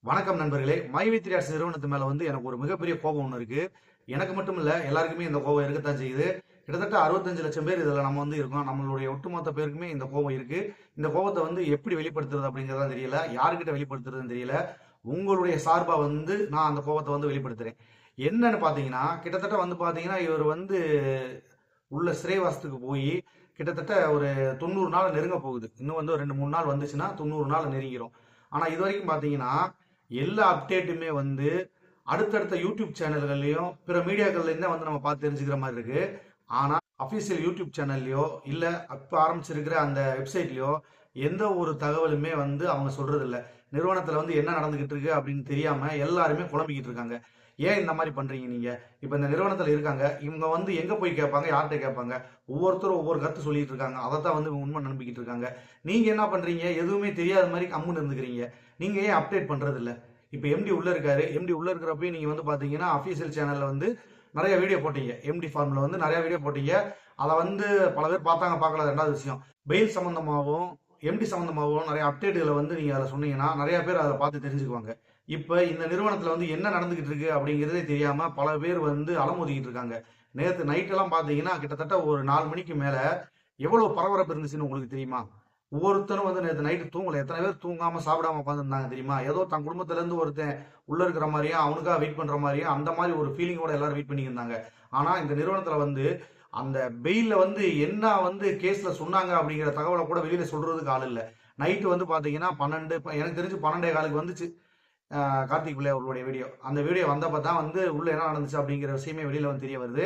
வணக்கம் நண்பர்களே. மைவி3 நிறுவனத்து மேல எனக்கு ஒரு மிகப்பெரிய கோபம் ஒண்ணு இருக்கு. எனக்கு மட்டும் இல்ல, எல்லாருக்குமே இந்த கோபம் இருக்கத்தான் செய்யுது. கிட்டத்தட்ட 65 லட்சம் பேர் இதுல நம்ம இருக்கோம். நம்மளுடைய ஒட்டுமொத்த பேருக்குமே இந்த கோபம் இருக்கு. இந்த கோபத்தை எப்படி வெளிப்படுத்துறது அப்படிங்கறதா தெரியல. யாருக்கிட்ட வெளிப்படுத்துறதுன்னு தெரியல. உங்களுடைய சார்பா நான் அந்த கோபத்தை வெளிப்படுத்துறேன். என்னன்னு பாத்தீங்கன்னா, கிட்டத்தட்ட பாத்தீங்கன்னா, இவர் உள்ள சிறைவாசத்துக்கு போய் கிட்டத்தட்ட ஒரு 90 நாள் நெருங்க போகுது. இன்னும் ஒரு 2-3 நாள் வந்துச்சுன்னா 90 நாள் நெருங்கிரும். ஆனா இது வரைக்கும் பாத்தீங்கன்னா எல்லா அப்டேட்டுமே அடுத்தடுத்த யூடியூப் சேனல்கள்லயும் பிற மீடியாக்கள்லயும் தான் நம்ம பார்த்து தெரிஞ்சுக்கிற மாதிரி இருக்கு. ஆனா அபிஷியல் யூடியூப் சேனல்லையோ இல்ல அப்ப ஆரம்பிச்சிருக்கிற அந்த வெப்சைட்லயோ எந்த ஒரு தகவலுமே அவங்க சொல்றது இல்ல. நிறுவனத்துல என்ன நடந்துகிட்டு இருக்கு அப்படின்னு தெரியாம எல்லாருமே குழம்பிக்கிட்டு இருக்காங்க. ஏன் இந்த மாதிரி பண்றீங்க நீங்க? இப்ப இந்த நிறுவனத்துல இருக்காங்க, இவங்க எங்க போய் கேட்பாங்க, யார்கிட்ட கேட்பாங்க? ஒவ்வொருத்தரும் ஒவ்வொரு கருத்து சொல்லிட்டு இருக்காங்க. அதைத்தான் இவங்க உண்மை நம்பிக்கிட்டு இருக்காங்க. நீங்க என்ன பண்றீங்க? எதுவுமே தெரியாத மாதிரி கம்முன்னு இருந்துக்கிறீங்க. நீங்க ஏன் அப்டேட் பண்றது இல்ல? இப்ப எம்டி உள்ள இருக்காரு. எம்டி உள்ள இருக்கிறப்ப நீங்க பாத்தீங்கன்னா அபிஷியல் சேனல்ல நிறைய வீடியோ போட்டீங்க. எம்டி ஃபார்ம்ல நிறைய வீடியோ போட்டீங்க. அதை பல பேர் பார்த்தாங்க, பார்க்கல ரெண்டாவது விஷயம். பெயில் சம்பந்தமாகவும் எம்டி சம்பந்தமாகவும் நிறைய அப்டேட்டுகளை நீங்க அதில் சொன்னீங்கன்னா நிறைய பேர் அதை பார்த்து தெரிஞ்சுக்குவாங்க. இப்ப இந்த நிறுவனத்துல என்ன நடந்துகிட்டு இருக்கு அப்படிங்கிறதே தெரியாம பல பேர் அலமோதிக்கிட்டு இருக்காங்க. நேத்து நைட் எல்லாம் பாத்தீங்கன்னா கிட்டத்தட்ட ஒரு 4 மணிக்கு மேல எவ்வளவு பரபரப்பு இருந்துச்சுன்னு உங்களுக்கு தெரியுமா? ஒவ்வொருத்தரும் நேற்று நைட்டு தூங்கல. எத்தனை பேர் தூங்காம சாப்பிடாம உட்காந்துருந்தாங்க தெரியுமா? ஏதோ தன் குடும்பத்துல இருந்து ஒருத்தன் உள்ள இருக்கிற மாதிரியும் அவனுக்காக வெயிட் பண்ற மாதிரியும் அந்த மாதிரி ஒரு ஃபீலிங்கோட எல்லாரும் வெயிட் பண்ணி இருந்தாங்க. ஆனா இந்த நிறுவனத்துல அந்த பெயில்ல என்ன கேஸ்ல சொன்னாங்க அப்படிங்கிற தகவலை கூட வெளியில சொல்றதுக்கு ஆள் இல்ல. நைட்டு பாத்தீங்கன்னா 12, எனக்கு தெரிஞ்சு 12:15 வந்துச்சு கார்த்திக் பிள்ளை அவர்களுடைய வீடியோ. அந்த வீடியோ வந்தப்ப தான் உள்ள என்ன நடந்துச்சு அப்படிங்கிற விஷயமே வெளியில தெரிய வருது.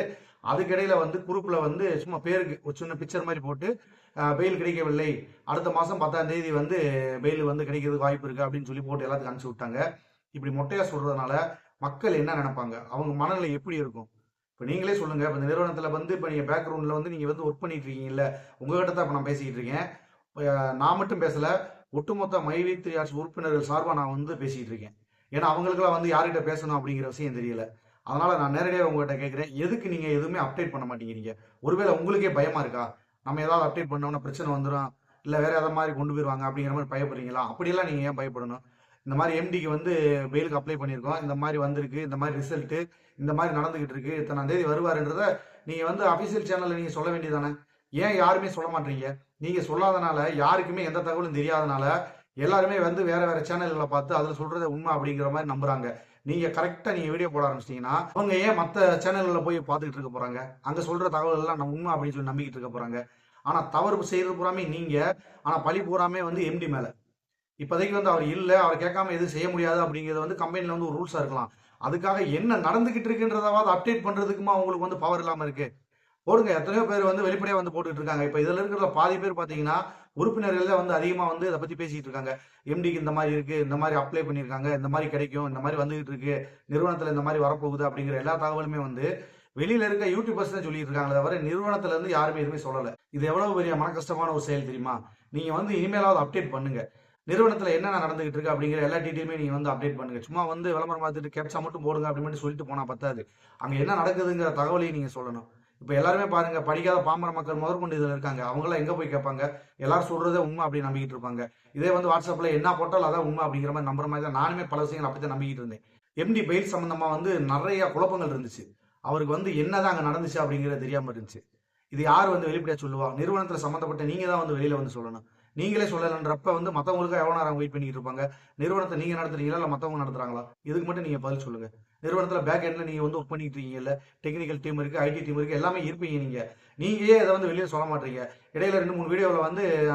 அதுக்கிடையில குரூப்ல சும்மா பேருக்கு ஒரு சின்ன பிக்சர் மாதிரி போட்டு பெயில் கிடைக்கவில்லை, அடுத்த மாசம் 10ஆம் தேதி பெயில் கிடைக்கிறதுக்கு வாய்ப்பு இருக்கு அப்படின்னு சொல்லி போட்டு எல்லாத்துக்கும் அனுப்பிச்சு விட்டாங்க. இப்படி மொட்டையா சொல்றதுனால மக்கள் என்ன நினைப்பாங்க? அவங்க மனநிலை எப்படி இருக்கும்? இப்ப நீங்களே சொல்லுங்க. இப்ப இந்த நிறுவனத்துல இப்ப நீங்க பேக்ரவுண்ட்ல நீங்க ஒர்க் பண்ணிட்டு இருக்கீங்கல்ல, உங்ககிட்ட தான் இப்ப நான் பேசிக்கிட்டு இருக்கேன். நான் மட்டும் பேசல, ஒட்டுமொத்த மைவி3 உறுப்பினர்கள் சார்பா நான் பேசிட்டு இருக்கேன். ஏன்னா அவங்களுக்குலாம் யார்கிட்ட பேசணும் அப்படிங்கிற விஷயம் தெரியல. அதனால நான் நேரடியாக உங்ககிட்ட கேட்கிறேன், எதுக்கு நீங்க எதுவுமே அப்டேட் பண்ண மாட்டேங்கிறீங்க? ஒருவேளை உங்களுக்கே பயமா இருக்கா? நம்ம ஏதாவது அப்டேட் பண்ணோம்னா பிரச்சனை வந்துடும், இல்ல வேற ஏதாவது மாதிரி கொண்டு போயிருவாங்க அப்படிங்கிற மாதிரி பயப்படுறீங்களா? அப்படியெல்லாம் நீங்க ஏன் பயப்படணும்? இந்த மாதிரி எம்டிக்கு பெயிலுக்கு அப்ளை பண்ணியிருக்கோம், இந்த மாதிரி வந்திருக்கு, இந்த மாதிரி ரிசல்ட், இந்த மாதிரி நடந்துகிட்டு இருக்கு, இத்தனாம் தேதி வருவாருன்றத நீங்க அபிஷியல் சேனல்ல நீங்க சொல்ல வேண்டியதானே? ஏன் யாருமே சொல்ல மாட்டீங்க? நீங்க சொல்லாதனால, யாருக்குமே எந்த தகவலும் தெரியாதனால எல்லாருமே வேற வேற சேனல்களை பார்த்து அதுல சொல்றத உண்மை அப்படிங்கிற மாதிரி நம்புறாங்க. நீங்க கரெக்டா நீங்க வீடியோ போட ஆரம்பிச்சிட்டீங்கன்னா அவங்க ஏன் மத்த சேனல்ல போய் பார்த்துக்கிட்டு இருக்க போறாங்க? அங்க சொல்ற தகவல் எல்லாம் நம்ம உண்மை அப்படின்னு சொல்லி நம்பிக்கிட்டு இருக்க போறாங்க. ஆனா தவறு செய்யறது பூராமே நீங்க. ஆனா பழி பூராமே எம்டி மேல. இப்போதைக்கு அவர் இல்ல, அவர் கேட்காம எதுவும் செய்ய முடியாது அப்படிங்கிறது கம்பெனில ஒரு ரூல்ஸா இருக்கலாம். அதுக்காக என்ன நடந்துகிட்டு இருக்குன்றதாவது அப்டேட் பண்றதுக்குமா உங்களுக்கு பவர் இல்லாம இருக்கு? போடுங்க. எத்தனையோ பேர் வெளிப்படையா போட்டுட்டு இருக்காங்க. இப்ப இதுல இருக்கிற பாதி பேர் பாத்தீங்கன்னா உறுப்பினர்கள் தான் அதிகமா இதை பத்தி பேசிட்டு இருக்காங்க. எம்டிக்கு இந்த மாதிரி இருக்கு, இந்த மாதிரி அப்ளை பண்ணிருக்காங்க, இந்த மாதிரி கிடைக்கும், இந்த மாதிரி வந்துகிட்டு இருக்கு, நிறுவனத்துல இந்த மாதிரி வரப்போகுது அப்படிங்கிற எல்லா தகவலுமே வெளியில இருக்க யூடியூபர்ஸ் தான் சொல்லிட்டு இருக்காங்களே தவிர நிறுவனத்துல இருந்து யாருமே எதுவுமே சொல்லல. இது எவ்வளவு பெரிய மன கஷ்டமான ஒரு செயல் தெரியுமா? நீங்க இனிமேலாவது அப்டேட் பண்ணுங்க. நிறுவனத்துல என்னென்ன நடந்துகிட்டு இருக்கு அப்படிங்கிற எல்லா டீட்டெயிலுமே நீங்க அப்டேட் பண்ணுங்க. சும்மா விளம்பரம் பார்த்துட்டு கேப்சா மட்டும் போடுங்க அப்படின்னு சொல்லிட்டு போனா பத்தாது. அங்க என்ன நடக்குதுங்கிற தகவலையும் நீங்க சொல்லணும். இப்ப எல்லாருமே பாருங்க, படிக்காத பாமர மக்கள் முதற்கொண்டு இதுல இருக்காங்க. அவங்க எல்லாம் எங்க போய் கேட்பாங்க? எல்லாரும் சொல்றதே உண்மை அப்படின்னு நம்பிக்கிட்டு இருப்பாங்க. இதே வாட்ஸ்அப்ல என்ன போட்டாலும் அதான் உண்மை அப்படிங்கிற மாதிரி நம்புற மாதிரி தான் நானுமே பல விஷயங்கள் அப்படித்தான் நம்பிக்கிட்டு இருந்தேன். எம்டி பெயில் சம்பந்தமா நிறைய குழப்பங்கள் இருந்துச்சு. அவருக்கு என்னதான் அங்க நடந்துச்சு அப்படிங்கிறது தெரியாம இருந்துச்சு. இது யார் வெளிப்படையா சொல்லுவா? நிறுவனத்துல சம்பந்தப்பட்ட நீங்க தான் வெளியில சொல்லணும். நீங்களே சொல்லலன்றப்ப மத்தவங்களுக்கு எவ்வளவு நேரம் வெயிட் பண்ணிட்டு இருப்பாங்க? நிறுவனத்தை நீங்க நடத்துறீங்களா இல்ல மத்தவங்க நடத்துறாங்களா? இதுக்கு மட்டும் நீங்க பதில் சொல்லுங்க. நிறுவனத்துல பேக் எண்ட்ல நீங்க ஒர்க் பண்ணிட்டு இருக்கீங்கல்ல, டெக்னிக்கல் டீம் இருக்கு, ஐடி டீம் இருக்கு, எல்லாமே இருப்பீங்க நீங்க. நீங்க ஏன் இதை வெளியே சொல்ல மாட்டீங்க? இடையில 2-3 வீடியோல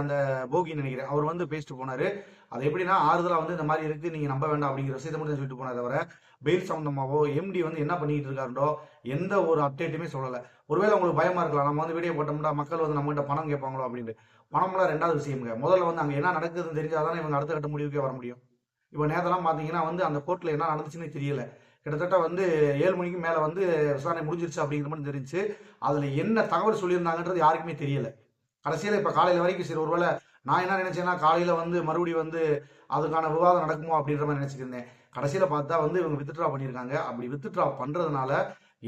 அந்த போகி நினைக்கிறேன் அவர் பேசிட்டு போனாரு. அது எப்படின்னா ஆறுதலா இந்த மாதிரி இருக்கு, நீங்க நம்ப வேண்டாம் அப்படிங்கிற விஷயத்தை மட்டும் சொல்லிட்டு போனதை தவிர பெயில் சம்பந்தமாவோ எம்டி என்ன பண்ணிட்டு இருக்காருண்டோ எந்த ஒரு அப்டேட்டுமே சொல்லல. ஒருவேளை உங்களுக்கு பயமா இருக்கலாம், நம்ம வீடியோ போட்டோம்னா மக்கள் நம்ம கிட்ட பணம் கேட்பாங்களோ அப்படின்னு. பணம்லாம் ரெண்டாவது விஷயம்ங்க. முதல்ல அங்க என்ன நடக்குதுன்னு தெரிஞ்சாதானே இவங்க அடுத்த கட்ட முடிவுக்கே வர முடியும். இப்ப நேத்தெல்லாம் பாத்தீங்கன்னா அந்த கோர்ட்ல என்ன நடந்துச்சுன்னு தெரியல. கிட்டத்தட்ட 7 மணிக்கு மேல விசாரணை முடிஞ்சிருச்சு அப்படிங்கிற மாதிரி தெரிஞ்சு அதுல என்ன தகவல் சொல்லியிருந்தாங்கன்றது யாருக்குமே தெரியல. கடைசியில இப்ப காலையில வரைக்கும் சரி, ஒருவேளை நான் என்ன நினைச்சேன்னா காலையில மறுபடியும் அதுக்கான விவாதம் நடக்குமோ அப்படின்ற மாதிரி நினைச்சிட்டு இருந்தேன். கடைசியில பார்த்தா இவங்க வித்ட்ரா பண்ணியிருக்காங்க. அப்படி வித்ட்ரா பண்றதுனால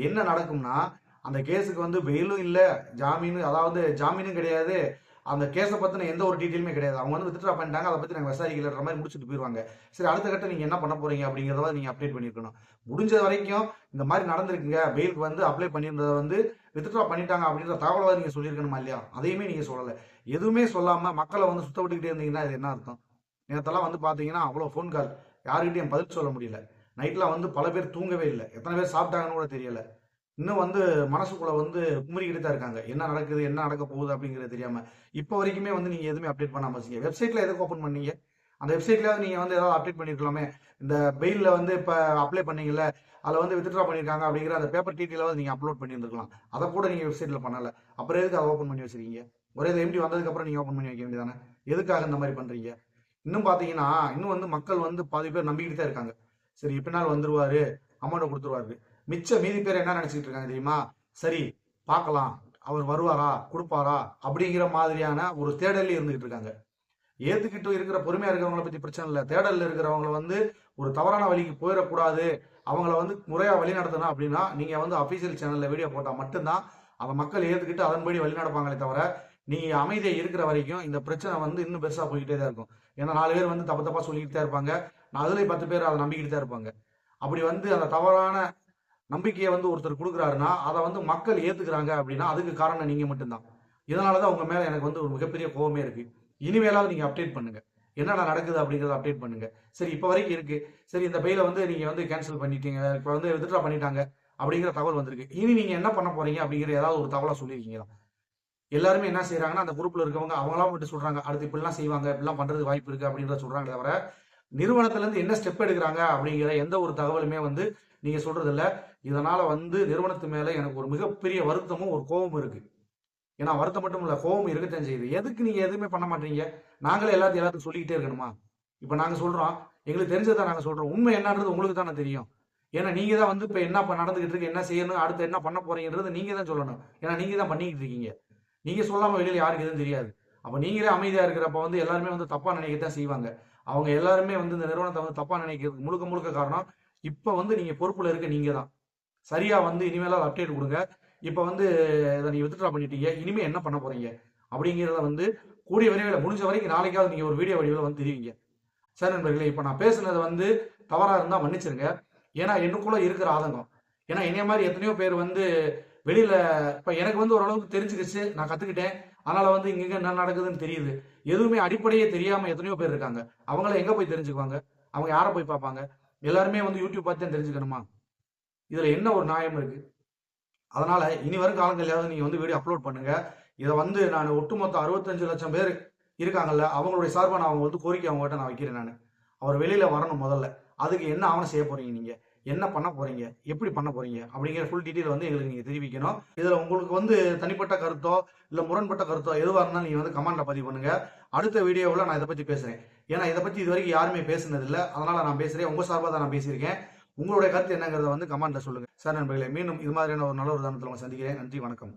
என்ன நடக்கும்னா, அந்த கேஸுக்கு பெயிலும் இல்ல, ஜாமீனும், அதாவது ஜாமீனும் கிடையாது, அந்த கேஸை பத்தின எந்த ஒரு டீட்டெயிலுமே கிடையாது. அவங்க வந்து வித்ட்ரா பண்ணிட்டாங்க, அதை பத்தி நாங்கள் விசாரிக்கலன்ற மாதிரி முடிச்சுட்டு போயிடுவாங்க. சரி, அடுத்த கட்டம் நீங்க என்ன பண்ண போறீங்க அப்படிங்கிறத நீங்க அப்டேட் பண்ணிருக்கணும். முடிஞ்ச வரைக்கும் இந்த மாதிரி நடந்திருக்குங்க, பெயிலுக்கு வந்து அப்ளை பண்ணியிருந்ததை வந்து வித்ட்ரா பண்ணிட்டாங்க அப்படின்ற தகவலை நீங்க சொல்லியிருக்கணுமா இல்லையா? அதையுமே நீங்க சொல்லலை. எதுவுமே சொல்லாம மக்களை வந்து சுத்த விட்டுக்கிட்டே இருந்தீங்கன்னா இது என்ன அர்த்தம்? நேரத்தெல்லாம் வந்து பாத்தீங்கன்னா அவ்வளோ ஃபோன் கால், யாருக்கிட்டையும் பதில் சொல்ல முடியல. நைட்லாம் வந்து பல பேர் தூங்கவே இல்லை, எத்தனை பேர் சாப்பிட்டாங்கன்னு கூட தெரியல. இன்னும் வந்து மனசுக்குள்ள வந்து குமுறிக்கிட்டு தான் இருக்காங்க. என்ன நடக்குது, என்ன நடக்க போகுது அப்படிங்கிறது தெரியாம. இப்போ வரைக்குமே வந்து நீங்க எதுவுமே அப்டேட் பண்ணாம இருக்கீங்க. வெப்சைட்ல எதுக்கு ஓப்பன் பண்ணீங்க? அந்த வெப்சைட்லயாவது நீங்க வந்து ஏதாவது அப்டேட் பண்ணிருக்கலாமே. இந்த பெயில்ல வந்து இப்ப அப்ளை பண்ணீங்கல்ல, அதுல வந்து வித்ட்ரா பண்ணிருக்காங்க அப்படிங்கிற அந்த பேப்பர் டீட்டெயிலாவது நீங்க அப்லோட் பண்ணியிருந்திருக்கலாம். அதை கூட நீங்க வெப்சைட்ல பண்ணல. அப்புறம் எதுக்கு அதை ஓப்பன் பண்ணி வச்சிருக்கீங்க? ஒரே எம்டி வந்ததுக்கு அப்புறம் நீங்க ஓப்பன் பண்ணி வைக்க வேண்டியதானே? எதுக்காக இந்த மாதிரி பண்றீங்க? இன்னும் பாத்தீங்கன்னா, இன்னும் வந்து மக்கள் வந்து பாதி பேர் நம்பிக்கிட்டு தான் இருக்காங்க. சரி, பின்னால் வந்துருவாரு, அமௌண்ட் கொடுத்துருவாரு. மீதி பேர் என்ன நினைச்சிட்டு இருக்காங்க தெரியுமா? சரி, பார்க்கலாம், அவர் வருவாரா, கொடுப்பாரா அப்படிங்கிற மாதிரியான ஒரு தேடல் இருந்துகிட்டு இருக்காங்க. ஏத்துக்கிட்டு இருக்கிற பொறுமையா இருக்கிறவங்களை பத்தி பிரச்சனை இல்லை. தேடல் இருக்கிறவங்களை வந்து ஒரு தவறான வழிக்கு போயிடக்கூடாது, அவங்கள வந்து முறையா வழி நடத்தணும் அப்படின்னா நீங்க வந்து அபிஷியல் சேனல்ல வீடியோ போட்டா மட்டும்தான் அதை மக்கள் ஏத்துக்கிட்டு அதன்படி வழி நடப்பாங்களே தவிர, நீங்க அமைதியா இருக்கிற வரைக்கும் இந்த பிரச்சனை வந்து இன்னும் பெருசா போய்கிட்டே தான் இருக்கும். ஏன்னா 4 பேர் வந்து தப்பு தப்பா சொல்லிக்கிட்டு தான் இருப்பாங்க, அதுல 10 பேர் அதை நம்பிக்கிட்டு தான் இருப்பாங்க. அப்படி வந்து அந்த தவறான நம்பிக்கையை வந்து ஒருத்தர் கொடுக்குறாருன்னா அதை வந்து மக்கள் ஏத்துக்கிறாங்க அப்படின்னா அதுக்கு காரணம் நீங்க மட்டும்தான். இதனாலதான் உங்க மேல எனக்கு வந்து ஒரு மிகப்பெரிய கோபமே இருக்கு. இனிமேலாவது நீங்க அப்டேட் பண்ணுங்க, என்னடா நடக்குது அப்படிங்கறத அப்டேட் பண்ணுங்க. சரி, இப்ப வரைக்கும் இருக்கு. சரி, இந்த பெயில வந்து நீங்க வந்து கேன்சல் பண்ணிட்டீங்க, இப்ப வந்து வித்ட்ரா பண்ணிட்டாங்க அப்படிங்கிற தகவல் வந்திருக்கு. இனி நீங்க என்ன பண்ண போறீங்க அப்படிங்கிற ஏதாவது ஒரு தகவலா சொல்லியிருக்கீங்களா? எல்லாருமே என்ன செய்யறாங்கன்னா, அந்த குரூப்ல இருக்கவங்க அவங்களாம் மட்டும் சொல்றாங்க, அடுத்து இப்படிலாம் செய்வாங்க, இப்படிலாம் பண்றது வாய்ப்பு இருக்கு அப்படின்றத சொல்றாங்க தவிர, நிறுவனத்துல இருந்து என்ன ஸ்டெப் எடுக்கிறாங்க அப்படிங்கிற எந்த ஒரு தகவலுமே வந்து நீங்க சொல்றது இல்ல. இதனால வந்து நிறுவனத்து மேல எனக்கு ஒரு மிகப்பெரிய வருத்தமும் ஒரு கோபமும் இருக்கு. ஏன்னா வருத்தம் மட்டும் இல்ல, கோபம் இருக்கத்தான் செய்யுது. எதுக்கு நீங்க எதுவுமே பண்ண மாட்டீங்க? நாங்களே எல்லாத்துக்கும் சொல்லிக்கிட்டே இருக்கணுமா? இப்ப நாங்க சொல்றோம், எங்களுக்கு தெரிஞ்சதான் நாங்க சொல்றோம். உண்மை என்னன்றது உங்களுக்கு தானே தெரியும். ஏன்னா நீங்க தான் வந்து இப்ப என்ன நடந்துகிட்டு இருக்கு, என்ன செய்யணும், அடுத்து என்ன பண்ண போறீங்கன்றது நீங்க தான் சொல்லணும். ஏன்னா நீங்க தான் பண்ணிக்கிட்டு இருக்கீங்க. நீங்க சொல்லாம வெளியில யாருக்கு எதுவும் தெரியாது. அப்ப நீங்களே அமைதியா இருக்கிறப்ப வந்து எல்லாருமே வந்து தப்பா நினைக்கத்தான் செய்வாங்க. அவங்க எல்லாருமே வந்து இந்த நிறுவனத்தை வந்து தப்பா நினைக்கிறதுக்கு முழுக்க முழுக்க காரணம் இப்ப வந்து நீங்க பொறுப்புல இருக்க நீங்க தான். சரியா வந்து இனிமேலாவது அப்டேட் கொடுங்க. இப்ப வந்து இதை நீங்க வித்ட்ரா பண்ணிட்டீங்க, இனிமே என்ன பண்ண போறீங்க அப்படிங்கிறத வந்து கூடிய விரைவில் முடிஞ்ச வரைக்கும் நாளைக்காவது நீங்க ஒரு வீடியோ வடிவில் வந்து தெரிவிங்க. சார் நண்பர்களே, இப்ப நான் பேசுனது வந்து தவறா இருந்தா மன்னிச்சிருங்க. ஏன்னா எனக்குள்ள இருக்கிற ஆதங்கம். ஏன்னா என்னைய மாதிரி எத்தனையோ பேர் வந்து வெளியில இப்ப எனக்கு வந்து ஓரளவுக்கு தெரிஞ்சுக்கிச்சு, நான் கத்துக்கிட்டேன். அதனால வந்து இங்க என்ன நடக்குதுன்னு தெரியுது. எதுவுமே அடிப்படையே தெரியாம எத்தனையோ பேர் இருக்காங்க. அவங்கள எங்க போய் தெரிஞ்சுக்குவாங்க? அவங்க யாரை போய் பார்ப்பாங்க? எல்லாருமே வந்து யூடியூப் பார்த்து தான் தெரிஞ்சுக்கணுமா? இதுல என்ன ஒரு நியாயம் இருக்கு? அதனால இனி வரும் காலங்கள்லயாவது நீங்க வந்து வீடியோ அப்லோட் பண்ணுங்க. இதை வந்து நான் ஒட்டுமொத்த 65 லட்சம் பேர் இருக்காங்கல்ல, அவங்களுடைய சார்பா நான் வந்து கோரிக்கை அவங்ககிட்ட நான் வைக்கிறேன். நான் அவர் வெளியில வரணும் முதல்ல. அதுக்கு என்ன ஆவணம் செய்ய போறீங்க நீங்க? என்ன பண்ண போறீங்க, எப்படி பண்ண போறீங்க அப்படிங்கிற ஃபுல் டீட்டெயில் வந்து எங்களுக்கு நீங்க தெரிவிக்கணும். இதுல உங்களுக்கு வந்து தனிப்பட்ட கருத்தோ இல்ல முரண்பட்ட கருத்தோ எதுவா இருந்தாலும் நீங்க வந்து கமெண்ட்ல பதிவு பண்ணுங்க. அடுத்த வீடியோவில் நான் இதை பத்தி பேசுறேன். ஏன்னா இதை பத்தி இது வரைக்கும் யாருமே பேசுனது இல்லை, அதனால நான் பேசுறேன். உங்க சார்பாக தான் நான் பேசியிருக்கேன். உங்களுடைய கருத்து என்னங்கிறத வந்து கமெண்ட்ல சொல்லுங்க. சார் நண்பர்களே, மீண்டும் இது மாதிரியான ஒரு நல்ல ஒரு தருணத்தில் சந்திக்கிறேன். நன்றி, வணக்கம்.